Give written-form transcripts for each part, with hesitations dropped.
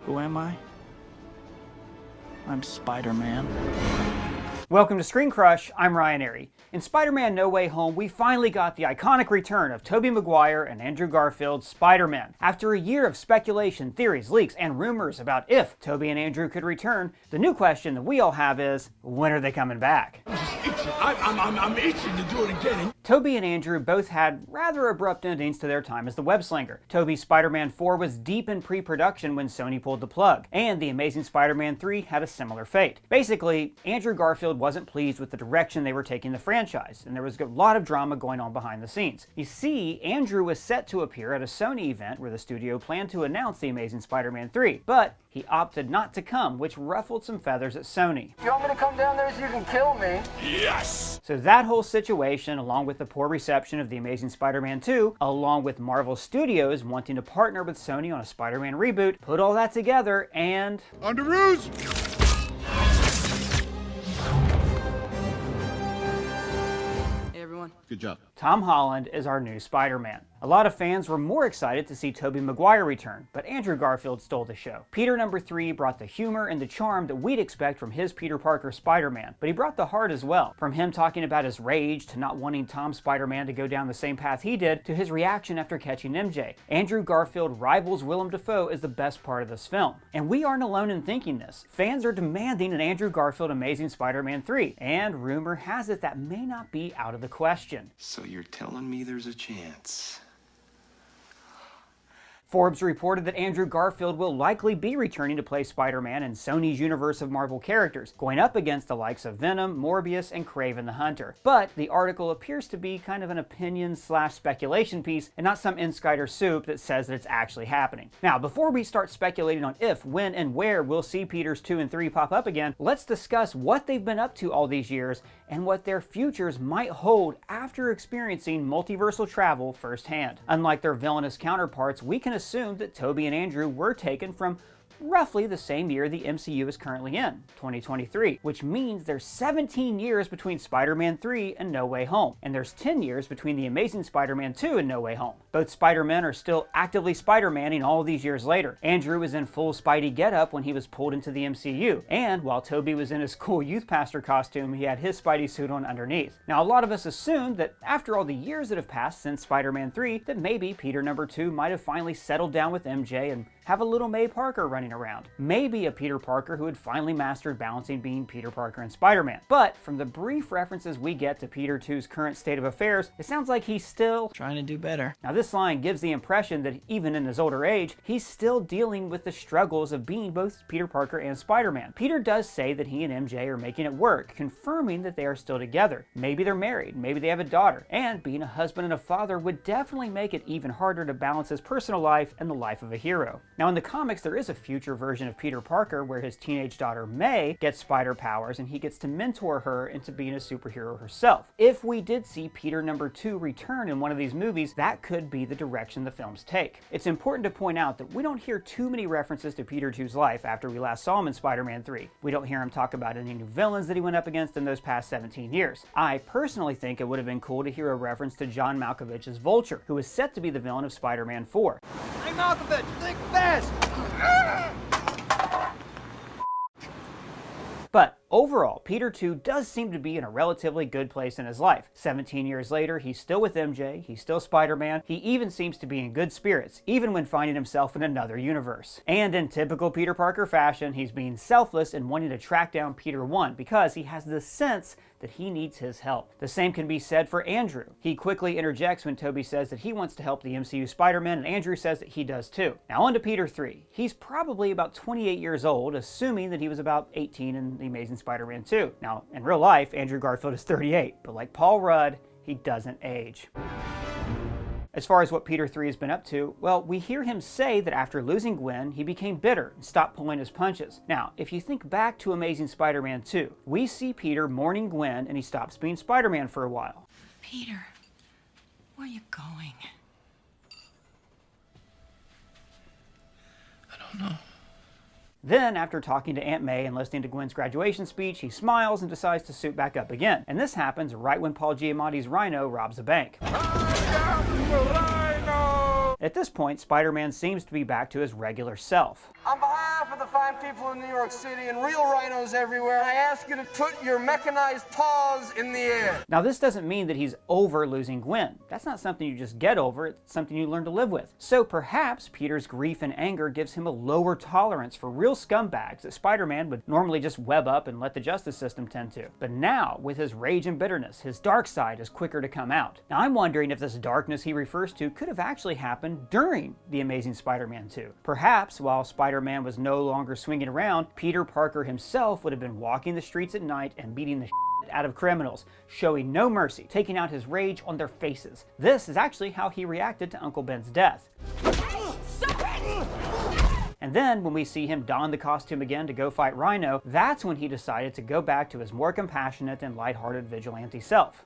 Who am I? I'm Spider-Man. Welcome to ScreenCrush, I'm Ryan Airy. In Spider-Man No Way Home, we finally got the iconic return of Toby Maguire and Andrew Garfield's Spider-Man. After a year of speculation, theories, leaks, and rumors about if Toby and Andrew could return, the new question that we all have is, when are they coming back? I'm itching to do it again. Toby and Andrew both had rather abrupt endings to their time as the web-slinger. Toby's Spider-Man 4 was deep in pre-production when Sony pulled the plug, and The Amazing Spider-Man 3 had a similar fate. Basically, Andrew Garfield wasn't pleased with the direction they were taking the franchise, and there was a lot of drama going on behind the scenes. You see, Andrew was set to appear at a Sony event where the studio planned to announce The Amazing Spider-Man 3, but he opted not to come, which ruffled some feathers at Sony. You want me to come down there so you can kill me? Yes! So that whole situation, along with the poor reception of The Amazing Spider-Man 2, along with Marvel Studios wanting to partner with Sony on a Spider-Man reboot, put all that together and... Underoos! Hey everyone. Good job. Tom Holland is our new Spider-Man. A lot of fans were more excited to see Toby Maguire return, but Andrew Garfield stole the show. Peter number 3 brought the humor and the charm that we'd expect from his Peter Parker Spider-Man, but he brought the heart as well. From him talking about his rage to not wanting Tom's Spider-Man to go down the same path he did, to his reaction after catching MJ. Andrew Garfield rivals Willem Dafoe as the best part of this film. And we aren't alone in thinking this. Fans are demanding an Andrew Garfield Amazing Spider-Man 3, and rumor has it that may not be out of the question. So you're telling me there's a chance? Forbes reported that Andrew Garfield will likely be returning to play Spider-Man in Sony's universe of Marvel characters, going up against the likes of Venom, Morbius, and Kraven the Hunter. But the article appears to be kind of an opinion/speculation piece and not some insider soup that says that it's actually happening. Now, before we start speculating on if, when, and where we'll see Peters 2 and 3 pop up again, let's discuss what they've been up to all these years and what their futures might hold after experiencing multiversal travel firsthand. Unlike their villainous counterparts, we can assume that Toby and Andrew were taken from roughly the same year the MCU is currently in, 2023, which means there's 17 years between Spider-Man 3 and No Way Home, and there's 10 years between The Amazing Spider-Man 2 and No Way Home. Both Spider-Men are still actively Spider-Manning all these years later. Andrew was in full Spidey getup when he was pulled into the MCU, and while Toby was in his cool youth pastor costume, he had his Spidey suit on underneath. Now, a lot of us assumed that after all the years that have passed since Spider-Man 3, that maybe Peter number 2 might have finally settled down with MJ and have a little May Parker running around. Maybe a Peter Parker who had finally mastered balancing being Peter Parker and Spider-Man. But from the brief references we get to Peter 2's current state of affairs, it sounds like he's still Trying to do better. Now this line gives the impression that even in his older age, he's still dealing with the struggles of being both Peter Parker and Spider-Man. Peter does say that he and MJ are making it work, confirming that they are still together. Maybe they're married, maybe they have a daughter, and being a husband and a father would definitely make it even harder to balance his personal life and the life of a hero. Now in the comics, there is a future version of Peter Parker where his teenage daughter May gets spider powers and he gets to mentor her into being a superhero herself. If we did see Peter number 2 return in one of these movies, that could be the direction the films take. It's important to point out that we don't hear too many references to Peter 2's life after we last saw him in Spider-Man 3. We don't hear him talk about any new villains that he went up against in those past 17 years. I personally think it would have been cool to hear a reference to John Malkovich's Vulture, who is set to be the villain of Spider-Man 4. Hey Malkovich, think fast! But overall, Peter 2 does seem to be in a relatively good place in his life. 17 years later, he's still with MJ, he's still Spider-Man, he even seems to be in good spirits, even when finding himself in another universe. And in typical Peter Parker fashion, he's being selfless and wanting to track down Peter 1 because he has the sense that he needs his help. The same can be said for Andrew. He quickly interjects when Toby says that he wants to help the MCU Spider-Man, and Andrew says that he does too. Now on to Peter 3. He's probably about 28 years old, assuming that he was about 18 in The Amazing Spider-Man 2. Now, in real life, Andrew Garfield is 38, but like Paul Rudd, he doesn't age. As far as what Peter 3 has been up to, well, we hear him say that after losing Gwen, he became bitter and stopped pulling his punches. Now, if you think back to Amazing Spider-Man 2, we see Peter mourning Gwen and he stops being Spider-Man for a while. Peter, where are you going? I don't know. Then, after talking to Aunt May and listening to Gwen's graduation speech, he smiles and decides to suit back up again. And this happens right when Paul Giamatti's Rhino robs a bank. At this point, Spider-Man seems to be back to his regular self. On behalf of the fine people in New York City and real rhinos everywhere, I ask you to put your mechanized paws in the air. Now, this doesn't mean that he's over losing Gwen. That's not something you just get over, it's something you learn to live with. So perhaps Peter's grief and anger gives him a lower tolerance for real scumbags that Spider-Man would normally just web up and let the justice system tend to. But now, with his rage and bitterness, his dark side is quicker to come out. Now, I'm wondering if this darkness he refers to could have actually happened during The Amazing Spider-Man 2. Perhaps, while Spider-Man was no longer swinging around, Peter Parker himself would have been walking the streets at night and beating the shit out of criminals, showing no mercy, taking out his rage on their faces. This is actually how he reacted to Uncle Ben's death. And then, when we see him don the costume again to go fight Rhino, that's when he decided to go back to his more compassionate and lighthearted vigilante self.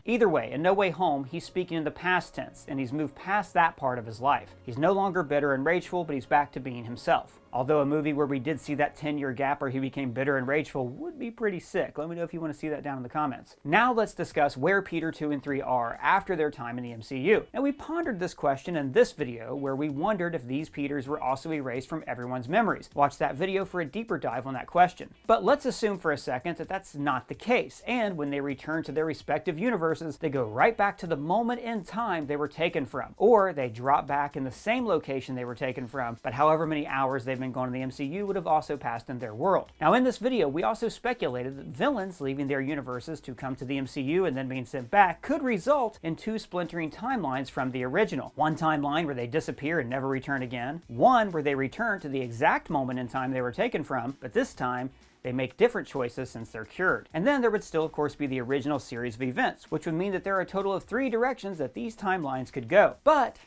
Either way, in No Way Home, he's speaking in the past tense, and he's moved past that part of his life. He's no longer bitter and rageful, but he's back to being himself. Although a movie where we did see that 10-year gap where he became bitter and rageful would be pretty sick. Let me know if you want to see that down in the comments. Now let's discuss where Peter 2 and 3 are after their time in the MCU. And we pondered this question in this video where we wondered if these Peters were also erased from everyone's memories. Watch that video for a deeper dive on that question. But let's assume for a second that that's not the case, and when they return to their respective universes, they go right back to the moment in time they were taken from. Or they drop back in the same location they were taken from, but however many hours they've been gone in the MCU would have also passed in their world. Now in this video, we also speculated that villains leaving their universes to come to the MCU and then being sent back could result in two splintering timelines from the original. One timeline where they disappear and never return again, one where they return to the exact moment in time they were taken from, but this time they make different choices since they're cured. And then there would still, of course, be the original series of events, which would mean that there are a total of 3 directions that these timelines could go. But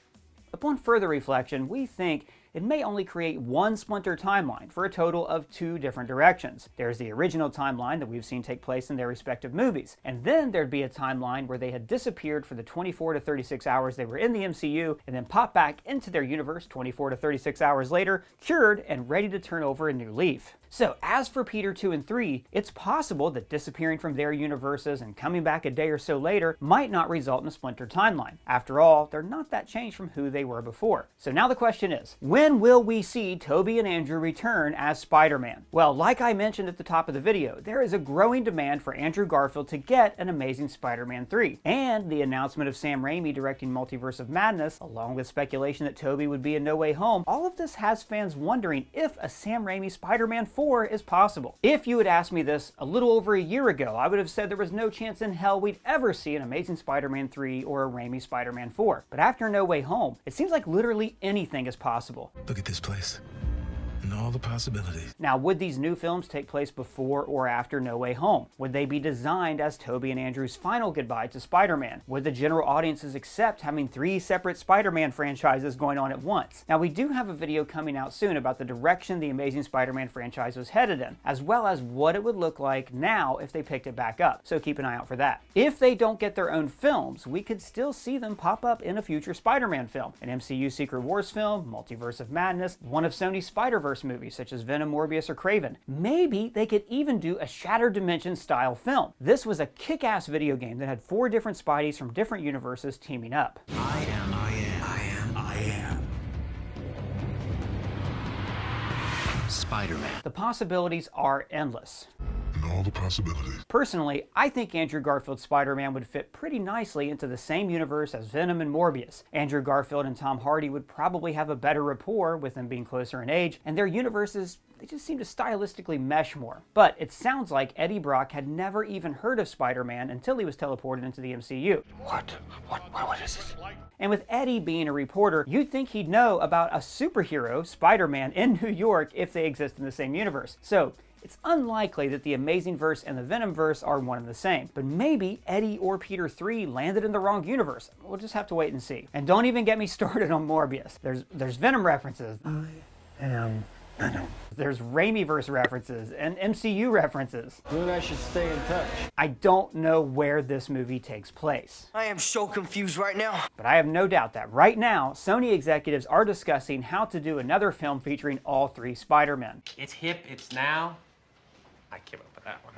upon further reflection, we think it may only create one splinter timeline for a total of 2 different directions. There's the original timeline that we've seen take place in their respective movies, and then there'd be a timeline where they had disappeared for the 24 to 36 hours they were in the MCU, and then pop back into their universe 24 to 36 hours later, cured and ready to turn over a new leaf. So as for Peter 2 and 3, it's possible that disappearing from their universes and coming back a day or so later might not result in a splinter timeline. After all, they're not that changed from who they were before. So now the question is, when will we see Toby and Andrew return as Spider-Man? Well, like I mentioned at the top of the video, there is a growing demand for Andrew Garfield to get an Amazing Spider-Man 3. And the announcement of Sam Raimi directing Multiverse of Madness, along with speculation that Toby would be in No Way Home, all of this has fans wondering if a Sam Raimi Spider-Man 4 is possible. If you had asked me this a little over a year ago, I would have said there was no chance in hell we'd ever see an Amazing Spider-Man 3 or a Raimi Spider-Man 4. But after No Way Home, it seems like literally anything is possible. Look at this place and all the possibilities. Now, would these new films take place before or after No Way Home? Would they be designed as Toby and Andrew's final goodbye to Spider-Man? Would the general audiences accept having 3 separate Spider-Man franchises going on at once? Now, we do have a video coming out soon about the direction the Amazing Spider-Man franchise was headed in, as well as what it would look like now if they picked it back up, so keep an eye out for that. If they don't get their own films, we could still see them pop up in a future Spider-Man film, an MCU Secret Wars film, Multiverse of Madness, one of Sony's Spider-Verse movies such as Venom, Morbius, or Kraven. Maybe they could even do a Shattered Dimension style film. This was a kick-ass video game that had 4 different Spideys from different universes teaming up. I am Spider-Man. The possibilities are endless. and all the possibilities. Personally, I think Andrew Garfield's Spider-Man would fit pretty nicely into the same universe as Venom and Morbius. Andrew Garfield and Tom Hardy would probably have a better rapport with them being closer in age, and their universes, they just seem to stylistically mesh more. But it sounds like Eddie Brock had never even heard of Spider-Man until he was teleported into the MCU. What is it? And with Eddie being a reporter, you'd think he'd know about a superhero, Spider-Man, in New York if they exist in the same universe. So it's unlikely that the Amazing Verse and the Venomverse are one and the same. But maybe Eddie or Peter 3 landed in the wrong universe. We'll just have to wait and see. And don't even get me started on Morbius. There's Venom references. I am Venom. There's Raimiverse references and MCU references. You and I should stay in touch. I don't know where this movie takes place, I am so confused right now. but I have no doubt that right now, Sony executives are discussing how to do another film featuring all 3 Spider-Men. It's hip, it's now. I came up with that one.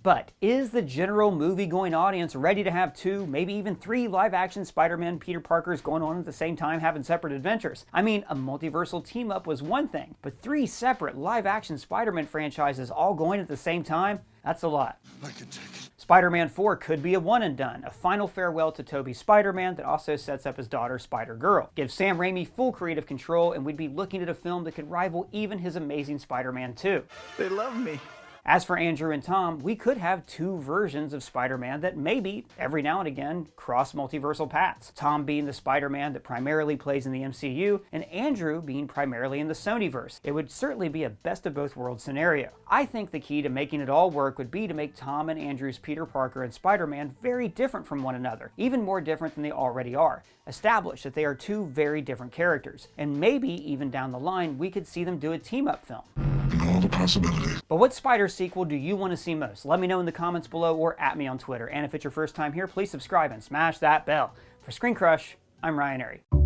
But is the general movie-going audience ready to have 2, maybe even 3 live-action Spider-Man Peter Parkers going on at the same time having separate adventures? I mean, a multiversal team-up was one thing, but 3 separate live-action Spider-Man franchises all going at the same time? That's a lot. I can take it. Spider-Man 4 could be a one and done, a final farewell to Toby's Spider-Man that also sets up his daughter Spider-Girl. Give Sam Raimi full creative control and we'd be looking at a film that could rival even his Amazing Spider-Man 2. They love me. As for Andrew and Tom, we could have 2 versions of Spider-Man that maybe, every now and again, cross multiversal paths. Tom being the Spider-Man that primarily plays in the MCU, and Andrew being primarily in the Sonyverse. It would certainly be a best of both worlds scenario. I think the key to making it all work would be to make Tom and Andrew's Peter Parker and Spider-Man very different from one another, even more different than they already are. Establish that they are 2 very different characters, and maybe even down the line we could see them do a team-up film. And all the possibilities. But what Spider sequel do you want to see most? Let me know in the comments below or at me on Twitter. And if it's your first time here, please subscribe and smash that bell. For ScreenCrush, I'm Ryan Airy.